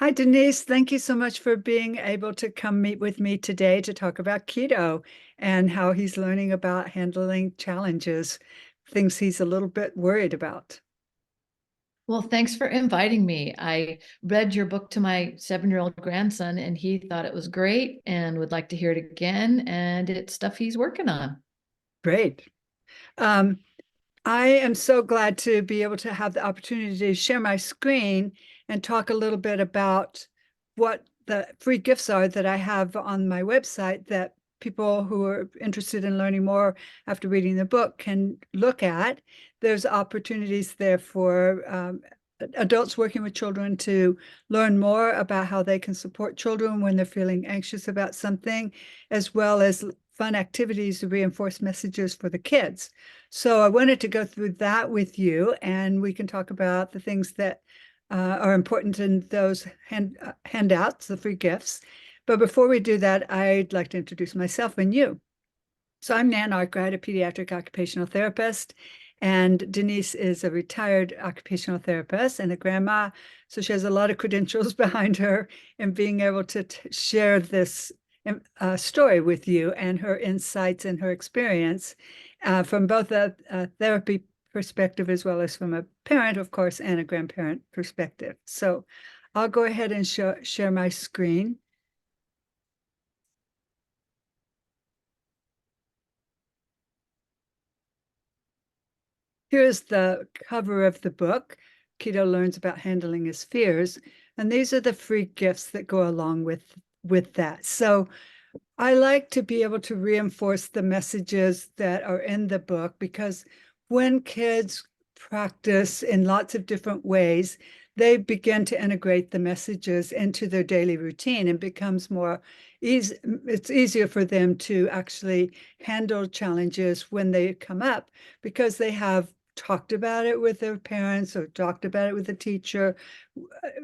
Hi, Denise. Thank you so much for being able to come meet with me today to talk about keto and how he's learning about handling challenges, things he's a little bit worried about. Well, thanks for inviting me. I read your book to my 7-year-old grandson, and he thought it was great and would like to hear it again. And it's stuff he's working on. Great. Um, I am so glad to be able to have the opportunity to share my screen and talk a little bit about what the free gifts are that I have on my website that people who are interested in learning more after reading the book can look at. There's opportunities there for adults working with children to learn more about how they can support children when they're feeling anxious about something, as well as fun activities to reinforce messages for the kids. So I wanted to go through that with you, and we can talk about the things that are important in those handouts, the free gifts. But before we do that, I'd like to introduce myself and you. So I'm Nan Arkwright, a pediatric occupational therapist, and Denise is a retired occupational therapist and a grandma. So she has a lot of credentials behind her in being able to share this story with you and her insights and her experience from both a therapy perspective as well as from a parent, of course, and a grandparent perspective. So I'll go ahead and share my screen. Here's the cover of the book. Kito learns about handling his fears. And these are the free gifts that go along with that. So I like to be able to reinforce the messages that are in the book because when kids practice in lots of different ways, they begin to integrate the messages into their daily routine and becomes more easy. It's easier for them to actually handle challenges when they come up because they have talked about it with their parents or talked about it with a teacher,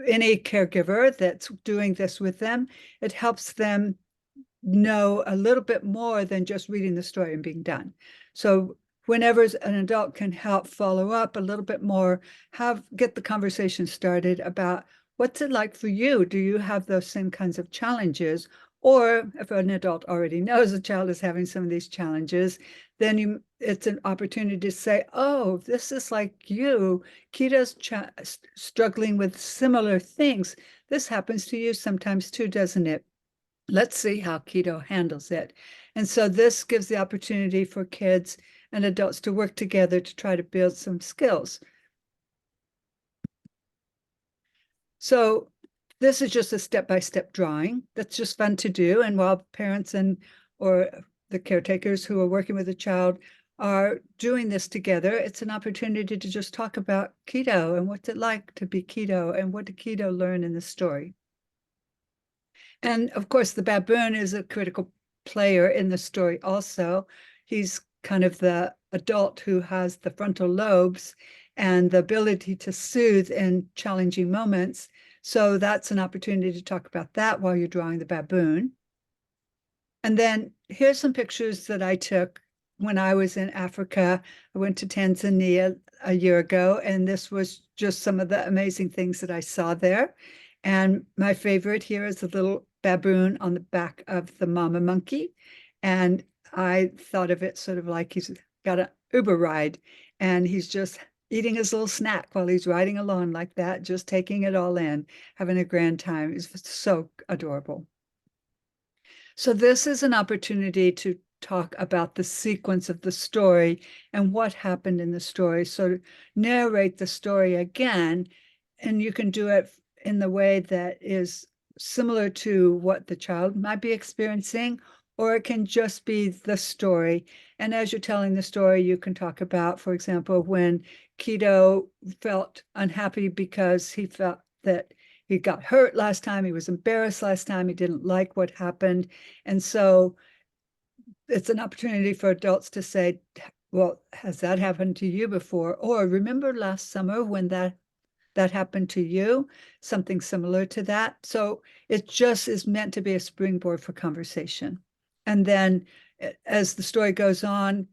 any caregiver that's doing this with them. It helps them know a little bit more than just reading the story and being done. So whenever an adult can help follow up a little bit more, get the conversation started about what's it like for you? Do you have those same kinds of challenges? Or if an adult already knows a child is having some of these challenges, then it's an opportunity to say, oh, this is like you. Kita's struggling with similar things. This happens to you sometimes too, doesn't it? Let's see how keto handles it. And so this gives the opportunity for kids and adults to work together to try to build some skills. So this is just a step-by-step drawing. That's just fun to do. And while parents and or the caretakers who are working with a child are doing this together, it's an opportunity to just talk about keto and what's it like to be keto and what did keto learn in the story. And of course, the baboon is a critical player in the story also. He's kind of the adult who has the frontal lobes and the ability to soothe in challenging moments. So that's an opportunity to talk about that while you're drawing the baboon. And then here's some pictures that I took when I was in Africa. I went to Tanzania a year ago, and this was just some of the amazing things that I saw there. And my favorite here is the little baboon on the back of the mama monkey. And I thought of it sort of like he's got an Uber ride and he's just eating his little snack while he's riding along like that, just taking it all in, having a grand time. It's so adorable. So this is an opportunity to talk about the sequence of the story and what happened in the story. So narrate the story again, and you can do it in the way that is similar to what the child might be experiencing, or it can just be the story. And as you're telling the story, you can talk about, for example, when Kito felt unhappy because he felt that he got hurt last time, he was embarrassed last time, he didn't like what happened. And so it's an opportunity for adults to say, well, has that happened to you before? Or remember last summer when that happened to you, something similar to that. So it just is meant to be a springboard for conversation. And then as the story goes on,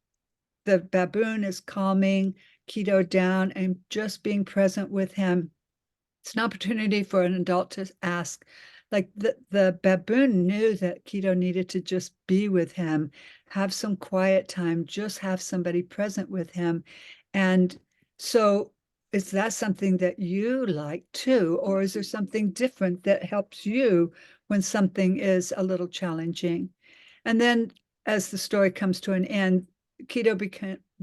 the baboon is calming Kito down and just being present with him It's an opportunity for an adult to ask, like the baboon knew that Kito needed to just be with him, have some quiet time, just have somebody present with him. And so is that something that you like too? Or is there something different that helps you when something is a little challenging? And then as the story comes to an end, Kito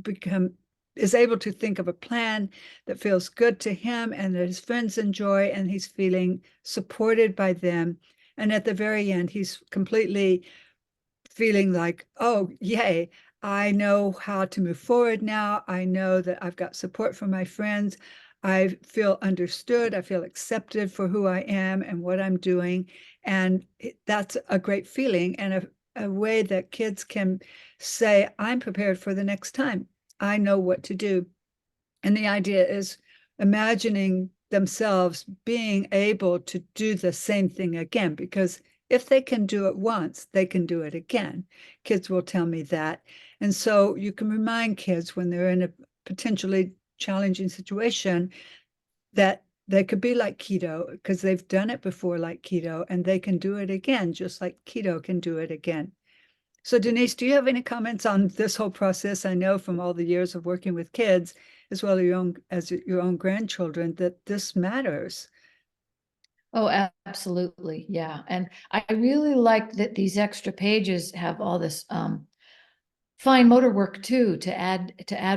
become is able to think of a plan that feels good to him and that his friends enjoy, and he's feeling supported by them. And at the very end, he's completely feeling like, oh, yay, I know how to move forward now. I know that I've got support from my friends. I feel understood. I feel accepted for who I am and what I'm doing. And that's a great feeling and a way that kids can say, I'm prepared for the next time. I know what to do. And the idea is imagining themselves being able to do the same thing again, because if they can do it once, they can do it again. Kids will tell me that. And so you can remind kids when they're in a potentially challenging situation that they could be like Kito because they've done it before like Kito, and they can do it again, just like Kito can do it again. So Denise, do you have any comments on this whole process? I know from all the years of working with kids, as well as your own grandchildren, that this matters. Oh, absolutely. Yeah. And I really like that these extra pages have all this fine motor work too, to add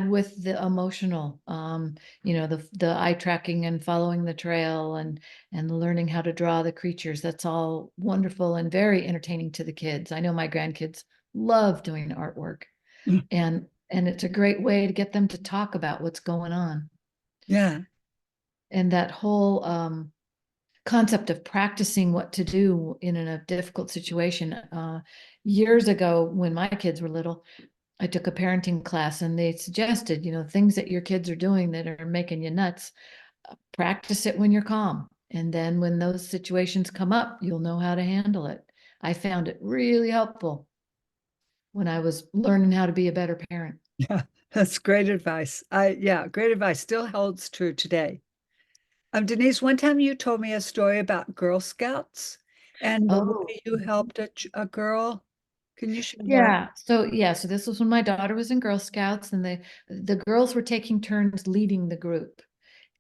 with the emotional, the eye tracking and following the trail and learning how to draw the creatures. That's all wonderful and very entertaining to the kids. I know my grandkids love doing artwork, Mm. and it's a great way to get them to talk about what's going on. Yeah. And that whole concept of practicing what to do in a difficult situation. Years ago, when my kids were little, I took a parenting class and they suggested, things that your kids are doing that are making you nuts, practice it when you're calm. And then when those situations come up, you'll know how to handle it. I found it really helpful when I was learning how to be a better parent. Yeah, that's great advice. Yeah, great advice. Still holds true today. Denise, one time you told me a story about Girl Scouts and the Oh, way you helped a girl. Can you share that? So this was when my daughter was in Girl Scouts, and the girls were taking turns leading the group.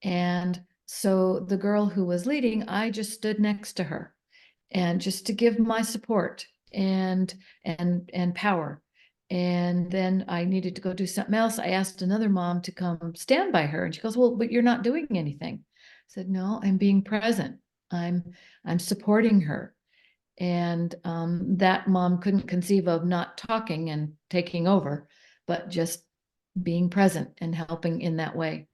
And so the girl who was leading, I just stood next to her and just to give my support and power. And then I needed to go do something else. I asked another mom to come stand by her, and she goes, "Well, but you're not doing anything." I said, "No, I'm being present. I'm supporting her." And that mom couldn't conceive of not talking and taking over, but just being present and helping in that way.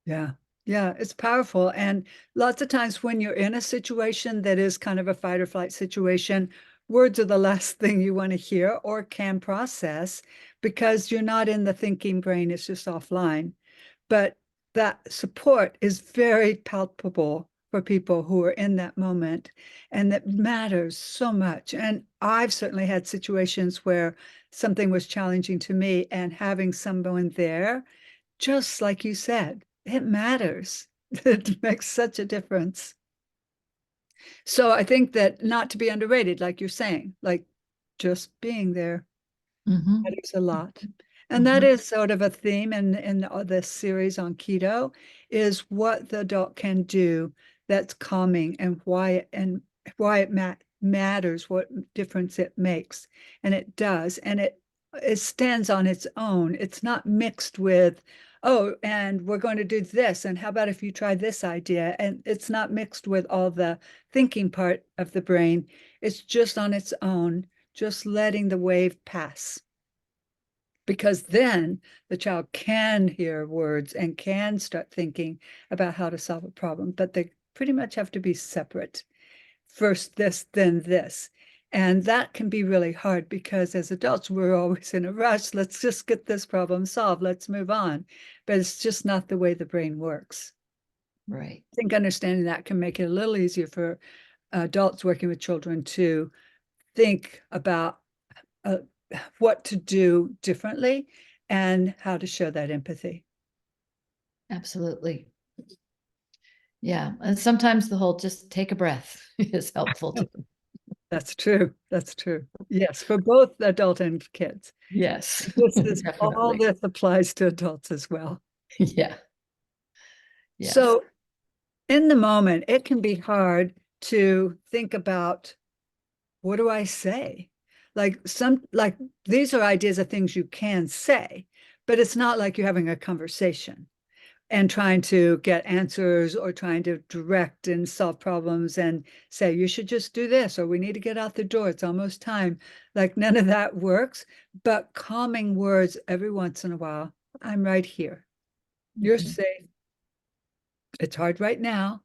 Yeah. Yeah, it's powerful. And lots of times when you're in a situation that is kind of a fight or flight situation, words are the last thing you want to hear or can process because you're not in the thinking brain, it's just offline. But that support is very palpable for people who are in that moment, and that matters so much. And I've certainly had situations where something was challenging to me, and having someone there, just like you said, it matters. It makes such a difference. So I think that not to be underrated, like you're saying, like just being there. Mm-hmm. That is a lot. And that Mm-hmm. is sort of a theme in this series on keto is what the adult can do that's calming and why it matters, what difference it makes. And it does. And it stands on its own. It's not mixed with, oh, and we're going to do this. And how about if you try this idea? And it's not mixed with all the thinking part of the brain. It's just on its own, just letting the wave pass, because then the child can hear words and can start thinking about how to solve a problem, but they pretty much have to be separate. First this, then this. And that can be really hard because as adults, we're always in a rush. Let's just get this problem solved. Let's move on. But it's just not the way the brain works. Right. I think understanding that can make it a little easier for adults working with children to think about uh, what to do differently and how to show that empathy. Absolutely. Yeah. And sometimes the whole just take a breath is helpful too. That's true. That's true. Yes, for both adult and kids. Yes, This is all definitely. this applies to adults as well. Yeah. Yes. So in the moment, it can be hard to think about, what do I say? Like these are ideas of things you can say, but it's not like you're having a conversation and trying to get answers or trying to direct and solve problems and say, you should just do this, or we need to get out the door. It's almost time. Like none of that works, but calming words every once in a while. I'm right here. You're Mhm. safe. It's hard right now.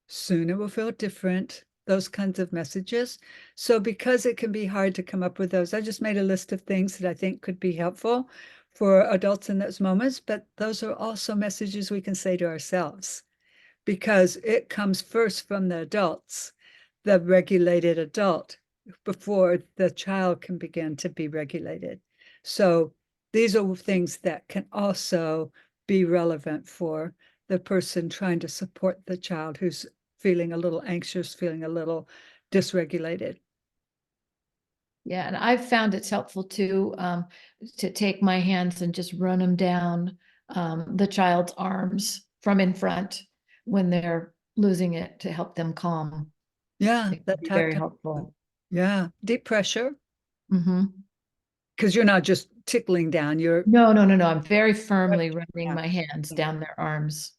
Soon it will feel different. Those kinds of messages. So, because it can be hard to come up with those, I just made a list of things that I think could be helpful for adults in those moments. But those are also messages we can say to ourselves because it comes first from the adults, the regulated adult, before the child can begin to be regulated. So these are things that can also be relevant for the person trying to support the child who's feeling a little anxious, feeling a little dysregulated. Yeah, and I've found it's helpful to take my hands and just run them down the child's arms from in front when they're losing it to help them calm. Yeah, It can that be very tactile. helpful. Yeah, deep pressure Hmm. because you're not just tickling down, you're No, no, no, no. I'm very firmly running my hands yeah. down their arms.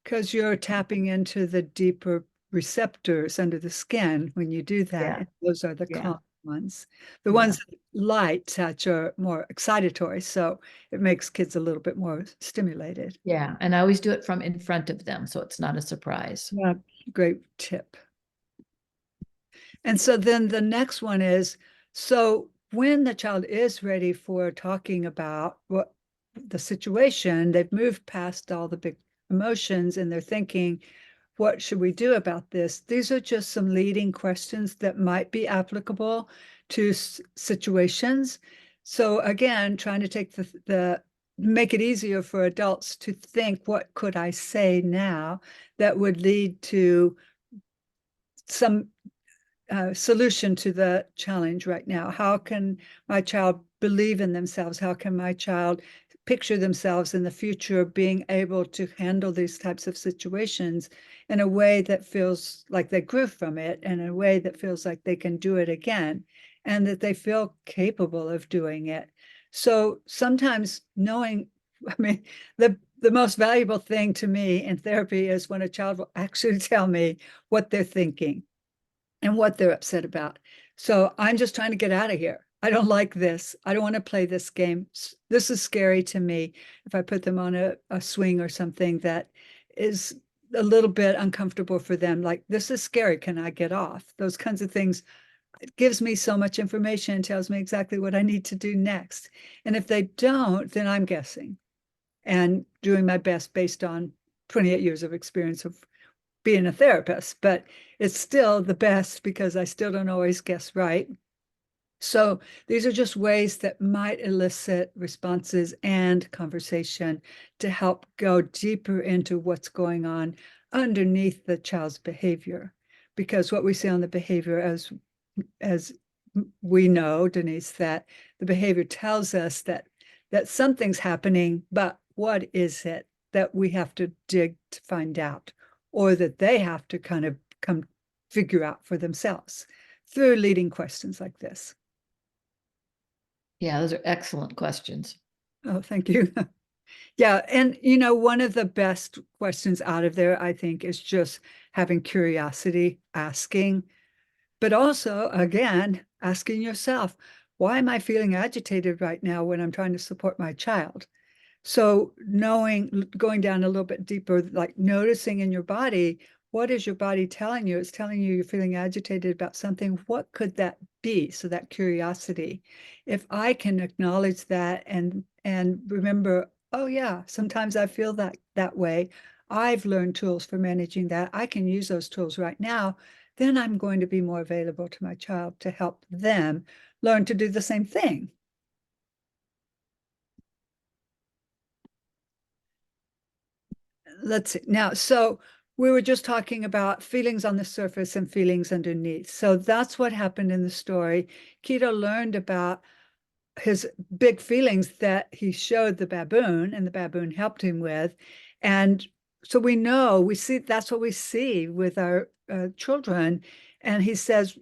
Because you're tapping into the deeper receptors under the skin when you do that. Yeah, And those are the yeah, calm ones. The yeah, ones that light touch are more excitatory, so it makes kids a little bit more stimulated. yeah. And I always do it from in front of them, so it's not a surprise. Yeah, great tip. And so then the next one is, so when the child is ready for talking about what the situation, they've moved past all the big emotions and they're thinking, what should we do about this? These are just some leading questions that might be applicable to situations. So again, trying to take the make it easier for adults to think, what could I say now that would lead to some solution to the challenge right now? How can my child believe in themselves? How can my child picture themselves in the future being able to handle these types of situations in a way that feels like they grew from it, and in a way that feels like they can do it again, and that they feel capable of doing it? So sometimes knowing, I mean, the most valuable thing to me in therapy is when a child will actually tell me what they're thinking and what they're upset about. So I'm just trying to get out of here. I don't like this. I don't want to play this game. This is scary to me. If I put them on a swing or something that is a little bit uncomfortable for them, like, this is scary. Can I get off? Those kinds of things. It gives me so much information and tells me exactly what I need to do next. And if they don't, then I'm guessing and doing my best based on 28 years of experience of being a therapist, but it's still the best because I still don't always guess right. So these are just ways that might elicit responses and conversation to help go deeper into what's going on underneath the child's behavior. Because what we see on the behavior, as we know, Denise, that the behavior tells us that something's happening, but what is it that we have to dig to find out, or that they have to kind of come figure out for themselves through leading questions like this. Yeah, those are excellent questions. Oh, thank you. Yeah, and one of the best questions out of there, I think, is just having curiosity, asking, but also, again, asking yourself, why am I feeling agitated right now when I'm trying to support my child? So knowing, going down a little bit deeper, like noticing in your body, what is your body telling you? It's telling you you're feeling agitated about something. What could that be? So that curiosity. If I can acknowledge that and remember, oh yeah, sometimes I feel that way. I've learned tools for managing that. I can use those tools right now. Then I'm going to be more available to my child to help them learn to do the same thing. Let's see. Now, so We were just talking about feelings on the surface and feelings underneath. So that's what happened in the story. Kito learned about his big feelings that he showed the baboon, and the baboon helped him with. And so we know, we see, that's what we see with our children. And he says,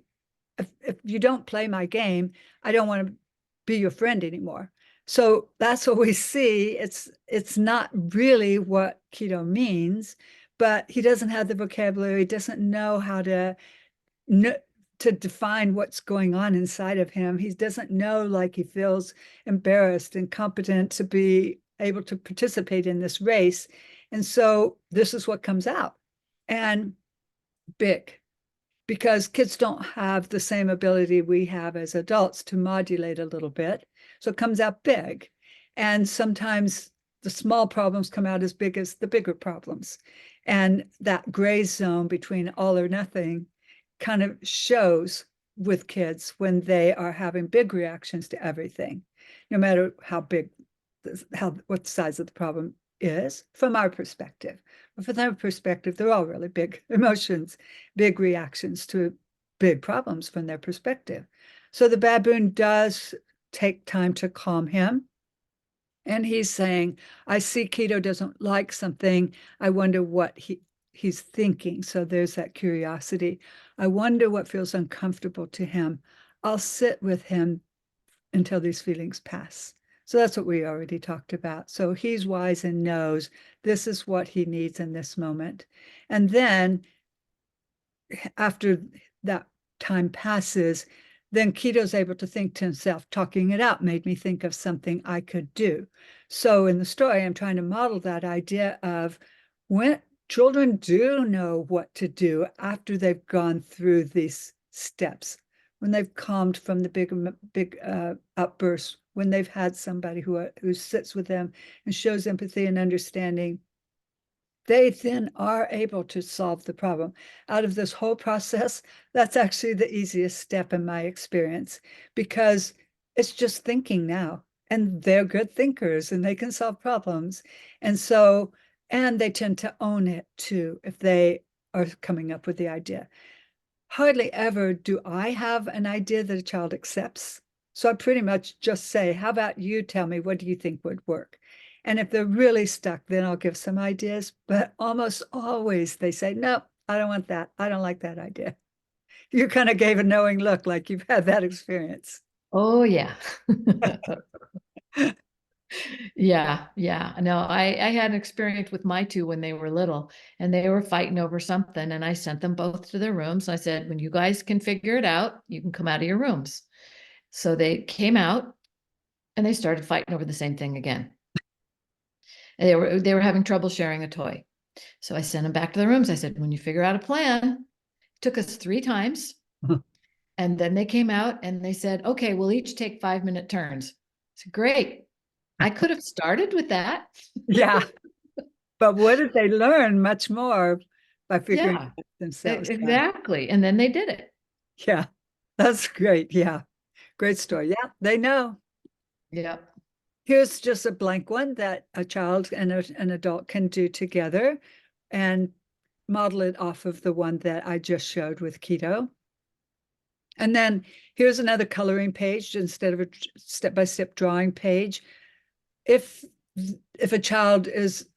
if you don't play my game, I don't want to be your friend anymore. So that's what we see. It's not really what Kito means, but he doesn't have the vocabulary, doesn't know how to know, to define what's going on inside of him. He doesn't know, like he feels embarrassed, incompetent to be able to participate in this race. And so this is what comes out. And big, because kids don't have the same ability we have as adults to modulate a little bit. So it comes out big. And sometimes the small problems come out as big as the bigger problems. And that gray zone between all or nothing kind of shows with kids when they are having big reactions to everything, no matter how big, what the size of the problem is from our perspective. But from their perspective, they're all really big emotions, big reactions to big problems from their perspective. So the baboon does take time to calm him. And he's saying, I see Kito doesn't like something. I wonder what he's thinking. So there's that curiosity. I wonder what feels uncomfortable to him. I'll sit with him until these feelings pass. So that's what we already talked about. So he's wise and knows this is what he needs in this moment. And then after that time passes, then Kito's able to think to himself, talking it out made me think of something I could do. So in the story, I'm trying to model that idea of when children do know what to do after they've gone through these steps, when they've calmed from the big outbursts, when they've had somebody who sits with them and shows empathy and understanding, they then are able to solve the problem. Out of this whole process, that's actually the easiest step in my experience, because it's just thinking now. And they're good thinkers and they can solve problems. And so, and they tend to own it too if they are coming up with the idea. Hardly ever do I have an idea that a child accepts. So I pretty much just say, how about you tell me, what do you think would work? And if they're really stuck, then I'll give some ideas. But almost always they say, no, I don't want that. I don't like that idea. You kind of gave a knowing look like you've had that experience. Oh, yeah. Yeah, yeah. No, I had an experience with my two when they were little and they were fighting over something. And I sent them both to their rooms. I said, when you guys can figure it out, you can come out of your rooms. So they came out and they started fighting over the same thing again. And they were having trouble sharing a toy. So I sent them back to their rooms. I said, when you figure out a plan, it took us 3 times. And then they came out and they said, okay, we'll each take 5-minute turns. I said, great. I could have started with that. Yeah. But what did they learn? Much more by figuring Yeah, it themselves out. exactly. And then they did it. Yeah. That's great. Yeah. Great story. Yeah. They know. Yeah. Here's just a blank one that a child and an adult can do together and model it off of the one that I just showed with Kito. And then here's another coloring page instead of a step-by-step drawing page. If a child is,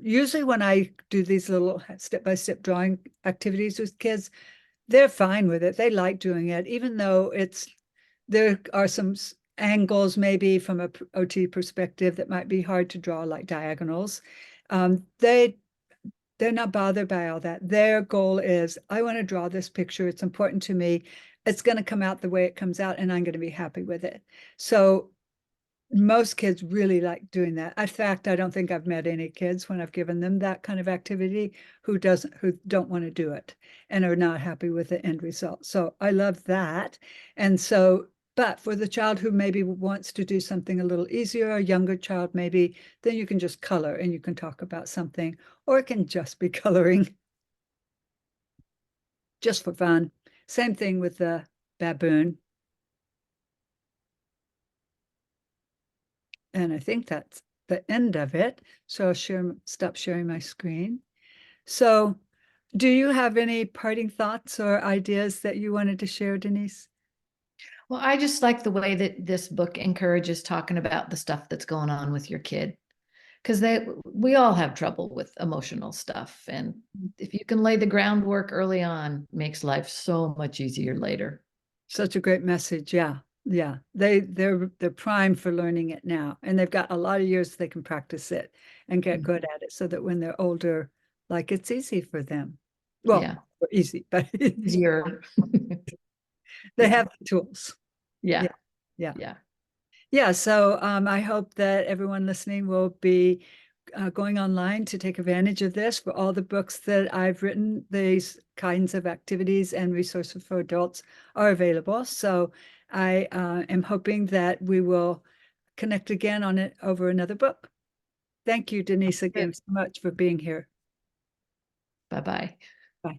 usually when I do these little step-by-step drawing activities with kids, they're fine with it. They like doing it, even though there are some angles maybe from a OT perspective that might be hard to draw, like diagonals. They're not bothered by all that. Their goal is, I want to draw this picture. It's important to me. It's going to come out the way it comes out, and I'm going to be happy with it. So most kids really like doing that. In fact, I don't think I've met any kids when I've given them that kind of activity who don't want to do it and are not happy with the end result. So I love that. And so, but for the child who maybe wants to do something a little easier, a younger child maybe, then you can just color and you can talk about something, or it can just be coloring just for fun. Same thing with the baboon. And I think that's the end of it. So I'll stop sharing my screen. So Do you have any parting thoughts or ideas that you wanted to share, Denise? Well, I just like the way that this book encourages talking about the stuff that's going on with your kid, because we all have trouble with emotional stuff, and if you can lay the groundwork early on, makes life so much easier later. Such a great message. Yeah. Yeah. They're primed for learning it now. And they've got a lot of years they can practice it and get good at it so that when they're older, like it's easy for them. Well, Yeah, easy, but easier. they Yeah, have the tools. Yeah. yeah, Yeah. yeah. Yeah. So I hope that everyone listening will be going online to take advantage of this. For all the books that I've written, these kinds of activities and resources for adults are available. So I am hoping that we will connect again on it over another book. Thank you, Denise, again so much for being here. Bye bye. Bye.